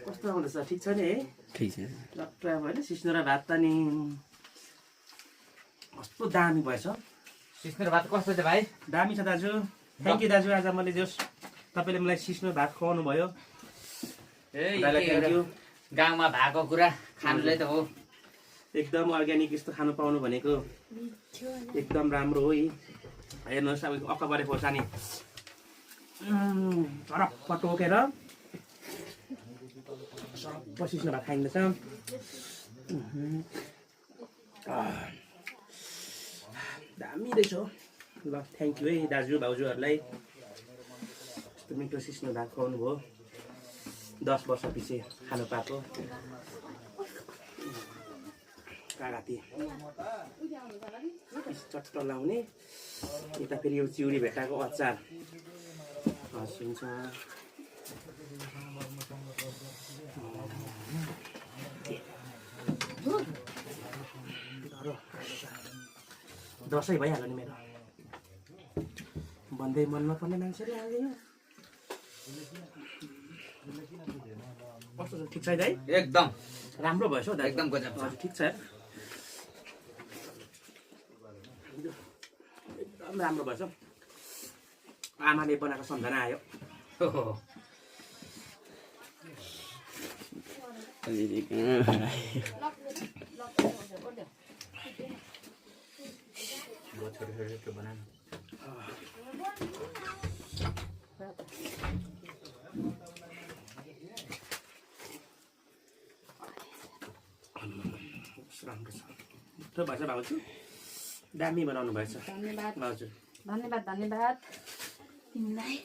कस्तो आउँदैछ ठिक छ नि है ठिक छ टक्टर अब होइन सिस्नो र भात त नि कस्तो दामी भएछ सिस्नो र भात कस्तो छ भाइ दामी छ दाजु थ्याङ्क यू दाजु आज मैले जस तपाईँले मलाई सिस्नो भात खुवाउनु भयो गाउँमा भएको कुरा खानुलाई त हो एकदम अर्ग्यानिक यस्तो खानु पाउनु भनेको एकदम राम्रो हो हेर्नुहोस् अब अक्काबारे खोर्सानी झरप्प टोकेर सरप्प सिस्नो भात खाइँदैछ दामी रहेछ ल थ्याङ्क यू है दाजु भाउजूहरूलाई यस्तो मिठो सिस्नो भात खुवाउनु भयो 10 वर्ष पछि खानु पाएको कागाती चट्ट लाउने यता फेरि यो चिउरी भेटाएको अचार हस् हुन्छ दसैँ भइहाल्यो नि मेरो भन्दै मन नपर्ने मान्छेले आयो कस्तो छ ठिक छ है एकदम राम्रो भएछ दाजु एकदम गजब छ ठिक छ एकदम राम्रो भएछ आमाले बनाएको सम्झना आयो राम्रो छ मिठो भएछ भाउजू दामी बनाउनु भएछ धन्यवाद हजुर धन्यवाद धन्यवाद तिमीलाई